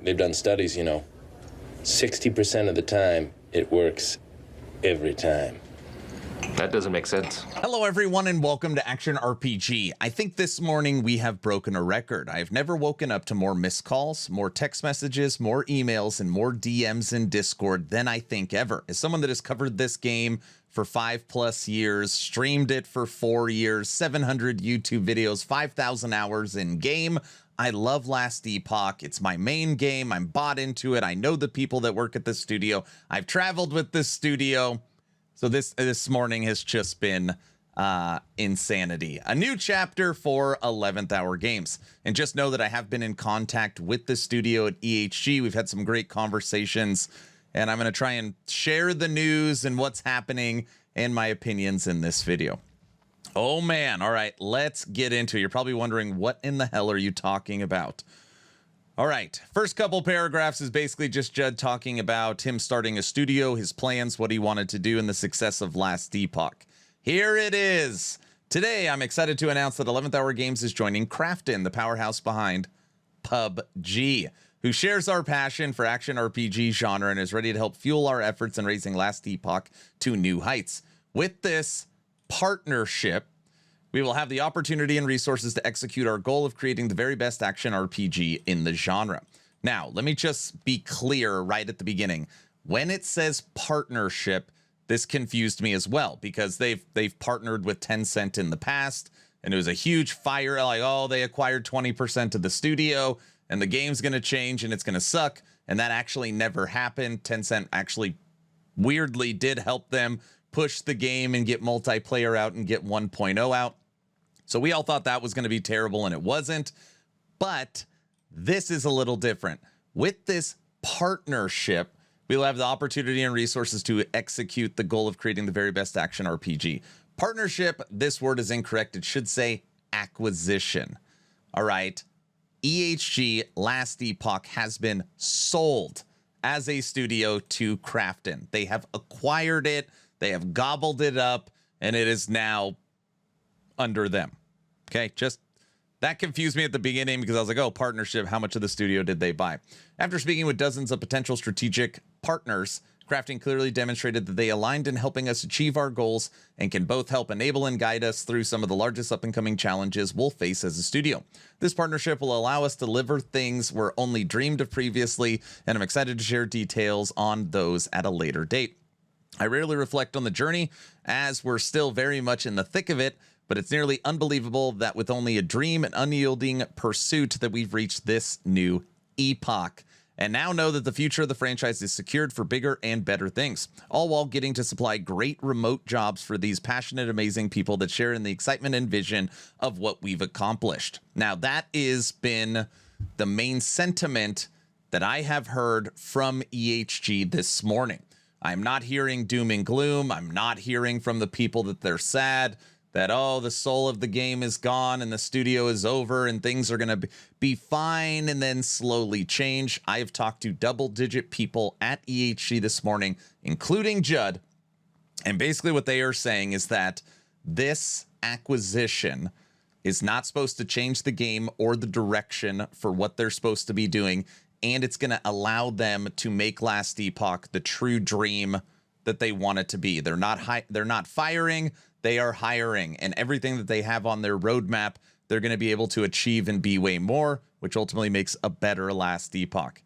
They've done studies, 60% of the time, it works every time. That doesn't make sense. Hello everyone and welcome to Action RPG. I think this morning we have broken a record. I've never woken up to more missed calls, more text messages, more emails, and more DMs in Discord than I think ever. As someone that has covered this game for 5+ years, streamed it for 4 years, 700 YouTube videos, 5,000 hours in game, I love Last Epoch. It's my main game. I'm bought into it. I know the people that work at this studio. I've traveled with this studio. So this morning has just been insanity. A new chapter for 11th Hour Games. And just know that I have been in contact with the studio at EHG. We've had some great conversations. And I'm going to try and share the news and what's happening and my opinions in this video. Oh, man. All right, let's get into it. You're probably wondering, what in the hell are you talking about? All right, first couple paragraphs is basically just Judd talking about him starting a studio, his plans, what he wanted to do, and the success of Last Epoch. Here it is. Today, I'm excited to announce that 11th Hour Games is joining Krafton, the powerhouse behind PUBG, who shares our passion for action RPG genre and is ready to help fuel our efforts in raising Last Epoch to new heights. With this partnership, we will have the opportunity and resources to execute our goal of creating the very best action RPG in the genre. Now, let me just be clear right at the beginning. When it says partnership, this confused me as well, because they've partnered with Tencent in the past, and it was a huge fire, like, oh, they acquired 20% of the studio, and the game's going to change, and it's going to suck, and that actually never happened. Tencent actually weirdly did help them push the game and get multiplayer out and get 1.0 out. So we all thought that was going to be terrible, and it wasn't. But this is a little different. With this partnership, we'll have the opportunity and resources to execute the goal of creating the very best action RPG. Partnership, this word is incorrect. It should say acquisition. All right. EHG Last Epoch has been sold as a studio to Krafton. They have acquired it. They have gobbled it up, and it is now under them. Okay, just that confused me at the beginning because I was like, oh, partnership, how much of the studio did they buy? After speaking with dozens of potential strategic partners, Krafton clearly demonstrated that they aligned in helping us achieve our goals and can both help enable and guide us through some of the largest up-and-coming challenges we'll face as a studio. This partnership will allow us to deliver things we're only dreamed of previously, and I'm excited to share details on those at a later date. I rarely reflect on the journey, as we're still very much in the thick of it, but it's nearly unbelievable that with only a dream and unyielding pursuit that we've reached this new epoch. And now know that the future of the franchise is secured for bigger and better things, all while getting to supply great remote jobs for these passionate, amazing people that share in the excitement and vision of what we've accomplished. Now, that has been the main sentiment that I have heard from EHG this morning. I'm not hearing doom and gloom. I'm not hearing from the people that they're sad that, oh, the soul of the game is gone and the studio is over and things are going to be fine and then slowly change. I've talked to double-digit people at EHG this morning, including Judd, and basically what they are saying is that this acquisition is not supposed to change the game or the direction for what they're supposed to be doing, and it's going to allow them to make Last Epoch the true dream that they want it to be. They're not firing, they are hiring, and everything that they have on their roadmap, they're going to be able to achieve and be way more, which ultimately makes a better Last Epoch.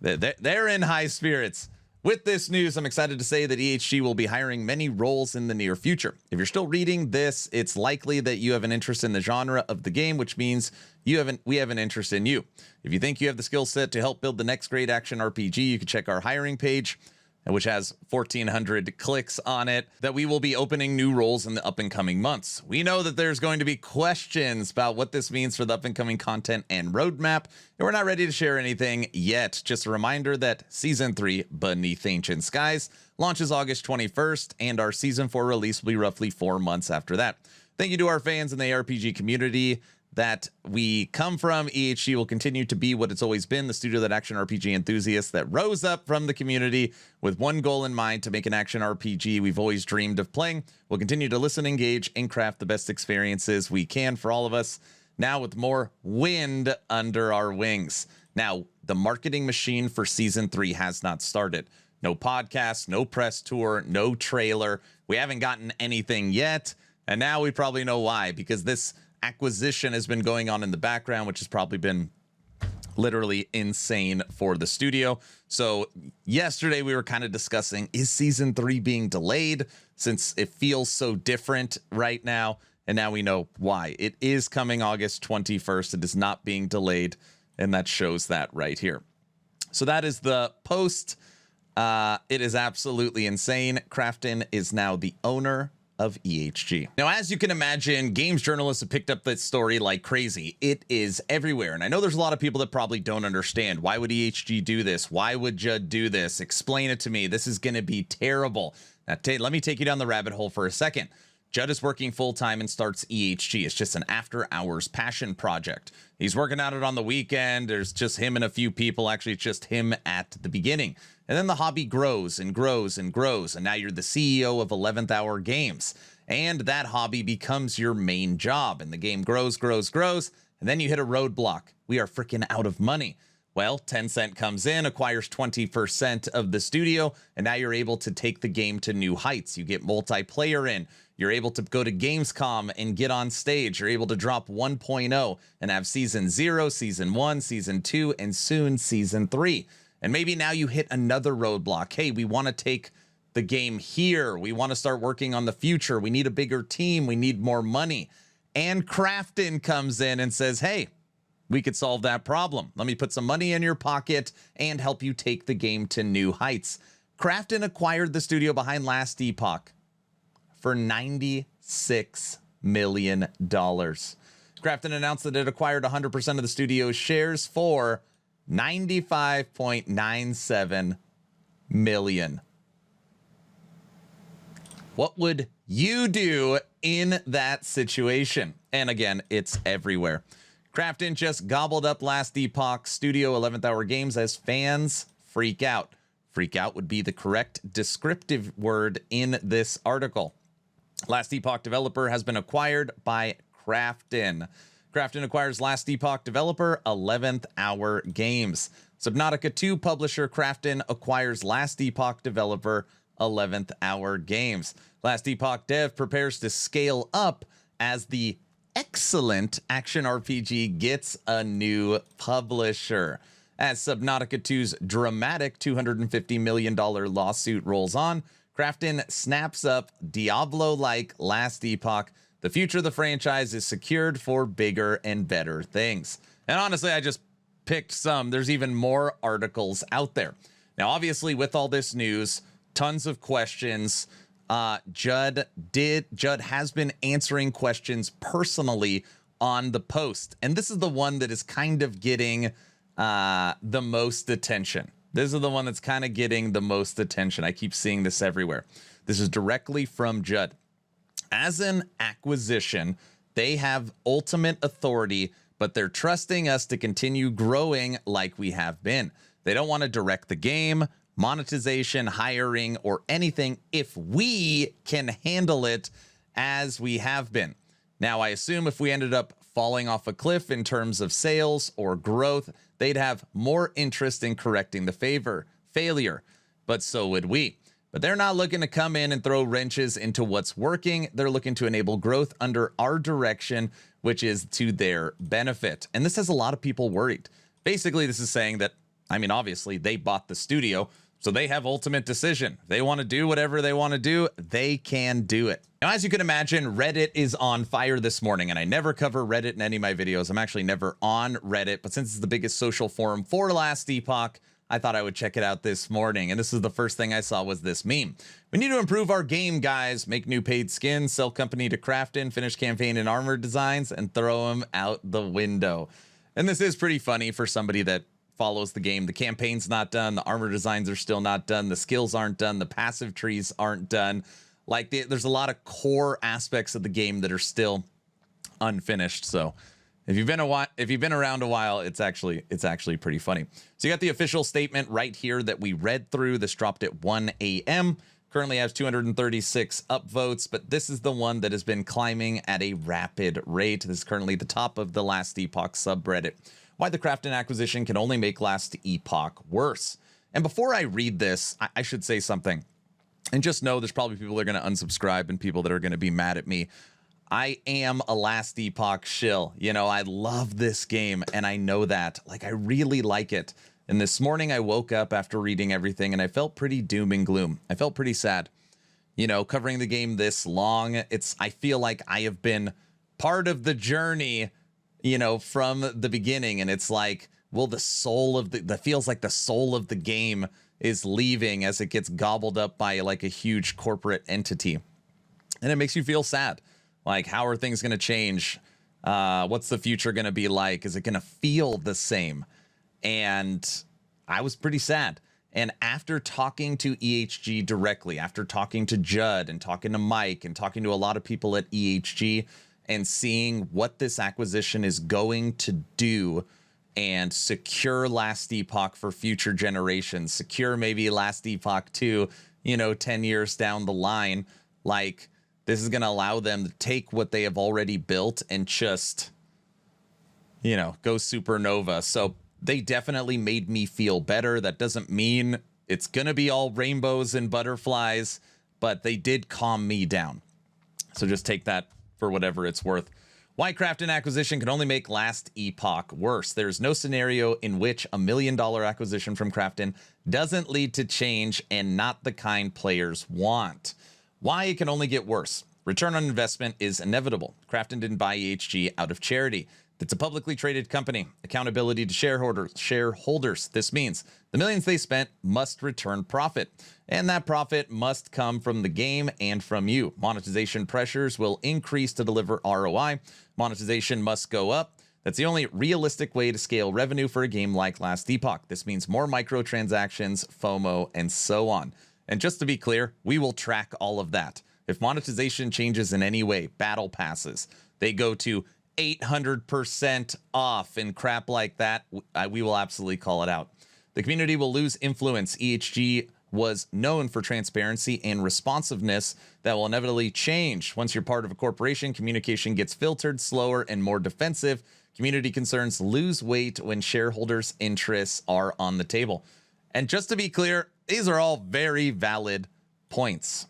They're in high spirits. With this news, I'm excited to say that EHG will be hiring many roles in the near future. If you're still reading this, it's likely that you have an interest in the genre of the game, which means we have an interest in you. If you think you have the skill set to help build the next great action RPG, you can check our hiring page, which has 1,400 clicks on it, that we will be opening new roles in the up and coming months. We know that there's going to be questions about what this means for the up and coming content and roadmap, and we're not ready to share anything yet. Just a reminder that Season 3, Beneath Ancient Skies, launches August 21st, and our Season 4 release will be roughly 4 months after that. Thank you to our fans in the RPG community that we come from. EHG will continue to be what it's always been, the studio that action RPG enthusiasts that rose up from the community with one goal in mind, to make an action RPG we've always dreamed of playing. We'll continue to listen, engage, and craft the best experiences we can for all of us, now with more wind under our wings. Now, the marketing machine for season 3 has not started. No podcast, no press tour, no trailer. We haven't gotten anything yet. And now we probably know why, because this acquisition has been going on in the background, which has probably been literally insane for the studio. So yesterday we were kind of discussing, is season 3 being delayed since it feels so different right now? And now we know why. It is coming August 21st. It is not being delayed. And that shows that right here. So that is the post. It is absolutely insane. Krafton is now the owner of EHG. Now, as you can imagine, games journalists have picked up this story like crazy. It is everywhere. And I know there's a lot of people that probably don't understand. Why would EHG do this? Why would Judd do this? Explain it to me. This is going to be terrible. Now, let me take you down the rabbit hole for a second. Judd is working full-time and starts EHG. It's just an after-hours passion project. He's working on it on the weekend. There's just him and a few people. Actually, it's just him at the beginning. And then the hobby grows and grows and grows. And now you're the CEO of 11th Hour Games. And that hobby becomes your main job. And the game grows, grows, grows. And then you hit a roadblock. We are freaking out of money. Well, Tencent comes in, acquires 20% of the studio, and now you're able to take the game to new heights. You get multiplayer in. You're able to go to Gamescom and get on stage. You're able to drop 1.0 and have season 0, season 1, season 2, and soon season 3. And maybe now you hit another roadblock. Hey, we want to take the game here. We want to start working on the future. We need a bigger team. We need more money. And Krafton comes in and says, hey, we could solve that problem. Let me put some money in your pocket and help you take the game to new heights. Krafton acquired the studio behind Last Epoch for $96 million. Krafton announced that it acquired 100% of the studio's shares for $95.97 million. What would you do in that situation? And again, it's everywhere. Krafton just gobbled up Last Epoch Studio 11th Hour Games as fans freak out. Freak out would be the correct descriptive word in this article. Last Epoch developer has been acquired by Krafton. Krafton acquires Last Epoch developer 11th Hour Games. Subnautica 2 publisher Krafton acquires Last Epoch developer 11th Hour Games. Last Epoch dev prepares to scale up as the excellent action RPG gets a new publisher. As Subnautica 2's dramatic $250 million lawsuit rolls on, Krafton snaps up Diablo-like Last Epoch. The future of the franchise is secured for bigger and better things. And honestly, I just picked some. There's even more articles out there. Now, obviously, with all this news, tons of questions. Judd has been answering questions personally on the post. And this is the one that is kind of getting the most attention. This is the one that's kind of getting the most attention. I keep seeing this everywhere. This is directly from Judd. As an acquisition, they have ultimate authority, but they're trusting us to continue growing like we have been. They don't want to direct the game, monetization, hiring, or anything if we can handle it as we have been. Now, I assume if we ended up falling off a cliff in terms of sales or growth, they'd have more interest in correcting the failure, but so would we. But they're not looking to come in and throw wrenches into what's working. They're looking to enable growth under our direction, which is to their benefit. And this has a lot of people worried. Basically, this is saying that, I mean, obviously, they bought the studio, so they have ultimate decision. If they want to do whatever they want to do, they can do it. Now, as you can imagine, Reddit is on fire this morning, and I never cover Reddit in any of my videos. I'm actually never on Reddit, but since it's the biggest social forum for Last Epoch, I thought I would check it out this morning. And this is the first thing I saw was this meme. We need to improve our game, guys. Make new paid skins, sell company to Krafton, finish campaign and armor designs, and throw them out the window. And this is pretty funny for somebody that follows the game. The campaign's not done. The armor designs are still not done. The skills aren't done. The passive trees aren't done. Like there's a lot of core aspects of the game that are still unfinished. So if you've been around a while, it's actually pretty funny. So you got the official statement right here that we read through. This dropped at 1 a.m. Currently has 236 upvotes, but this is the one that has been climbing at a rapid rate. This is currently the top of the Last Epoch subreddit. why the Krafton acquisition can only make last Epoch worse. And before I read this, I should say something. And just know there's probably people that are going to unsubscribe and people that are going to be mad at me. I am a last Epoch shill. You know, I love this game, and I know that. Like, I really like it. And this morning I woke up after reading everything, and I felt pretty doom and gloom. I felt pretty sad. You know, covering the game this long, I feel like I have been part of the journey, you know, from the beginning. And it's like, well, the soul of that feels like the soul of the game is leaving as it gets gobbled up by like a huge corporate entity. And it makes you feel sad. Like, how are things going to change? What's the future going to be like? Is it going to feel the same? And I was pretty sad. And after talking to EHG directly, after talking to Judd and talking to Mike and talking to a lot of people at EHG and seeing what this acquisition is going to do and secure Last Epoch for future generations, secure maybe Last Epoch 2, 10 years down the line, like, this is going to allow them to take what they have already built and just, go supernova. So they definitely made me feel better. That doesn't mean it's going to be all rainbows and butterflies, but they did calm me down. So just take that for whatever it's worth. Why Krafton acquisition can only make Last Epoch worse. There's no scenario in which $1 million acquisition from Krafton doesn't lead to change and not the kind players want. Why it can only get worse. Return on investment is inevitable. Krafton didn't buy EHG out of charity. It's a publicly traded company. Accountability to shareholders. This means the millions they spent must return profit. And that profit must come from the game and from you. Monetization pressures will increase to deliver ROI. Monetization must go up. That's the only realistic way to scale revenue for a game like Last Epoch. This means more microtransactions, FOMO, and so on. And just to be clear, we will track all of that. If monetization changes in any way, battle passes, they go to 800% off and crap like that, we will absolutely call it out. The community will lose influence. EHG was known for transparency and responsiveness that will inevitably change. Once you're part of a corporation, communication gets filtered, slower, and more defensive. Community concerns lose weight when shareholders' interests are on the table. And just to be clear, these are all very valid points.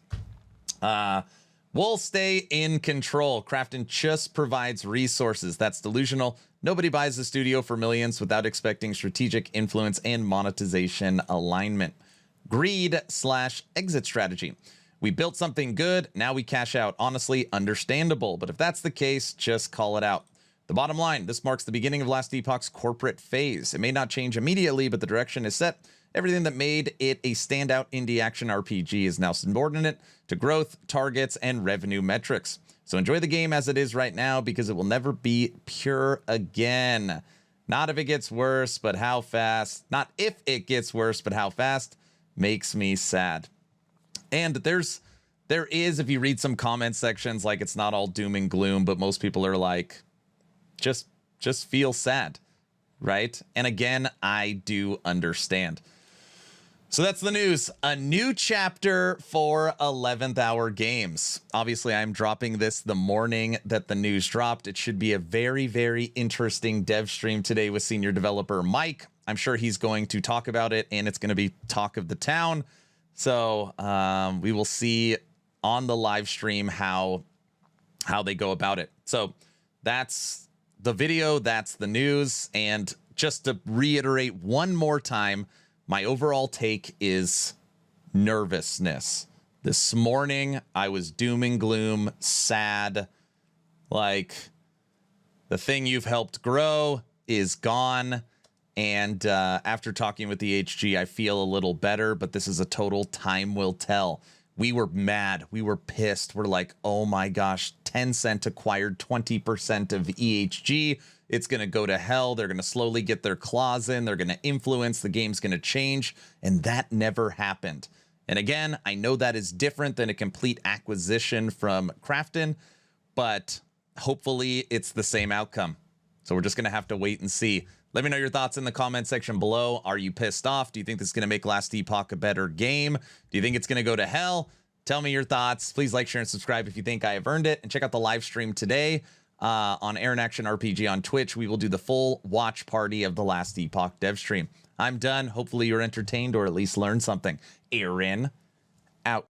We'll stay in control. Krafton just provides resources. That's delusional. Nobody buys the studio for millions without expecting strategic influence and monetization alignment. Greed/exit strategy. We built something good. Now we cash out. Honestly, understandable. But if that's the case, just call it out. The bottom line, this marks the beginning of Last Epoch's corporate phase. It may not change immediately, but the direction is set. Everything that made it a standout indie action RPG is now subordinate to growth, targets, and revenue metrics. So enjoy the game as it is right now, because it will never be pure again. Not if it gets worse, but how fast. Not if it gets worse, but how fast makes me sad. And there is, if you read some comment sections, like, it's not all doom and gloom, but most people are like, just feel sad, right? And again, I do understand. So that's the news. A new chapter for 11th Hour Games. Obviously, I'm dropping this the morning that the news dropped. It should be a very, very interesting dev stream today with senior developer Mike. I'm sure he's going to talk about it, and it's going to be talk of the town. So we will see on the live stream how they go about it. So that's the video. That's the news. And just to reiterate one more time, my overall take is nervousness. This morning, I was doom and gloom, sad. Like, the thing you've helped grow is gone. And after talking with the HG, I feel a little better, but this is a total time will tell. We were mad. We were pissed. We're like, oh my gosh, Tencent acquired 20% of EHG. It's going to go to hell. They're going to slowly get their claws in. They're going to influence. The game's going to change. And that never happened. And again, I know that is different than a complete acquisition from Krafton, but hopefully it's the same outcome. So we're just going to have to wait and see. Let me know your thoughts in the comment section below. Are you pissed off? Do you think this is going to make Last Epoch a better game? Do you think it's going to go to hell? Tell me your thoughts. Please like, share, and subscribe if you think I have earned it. And check out the live stream today. on Aaron Action RPG on Twitch, we will do the full watch party of the last Epoch dev stream. I'm done. Hopefully you're entertained or at least learned something. Aaron, out.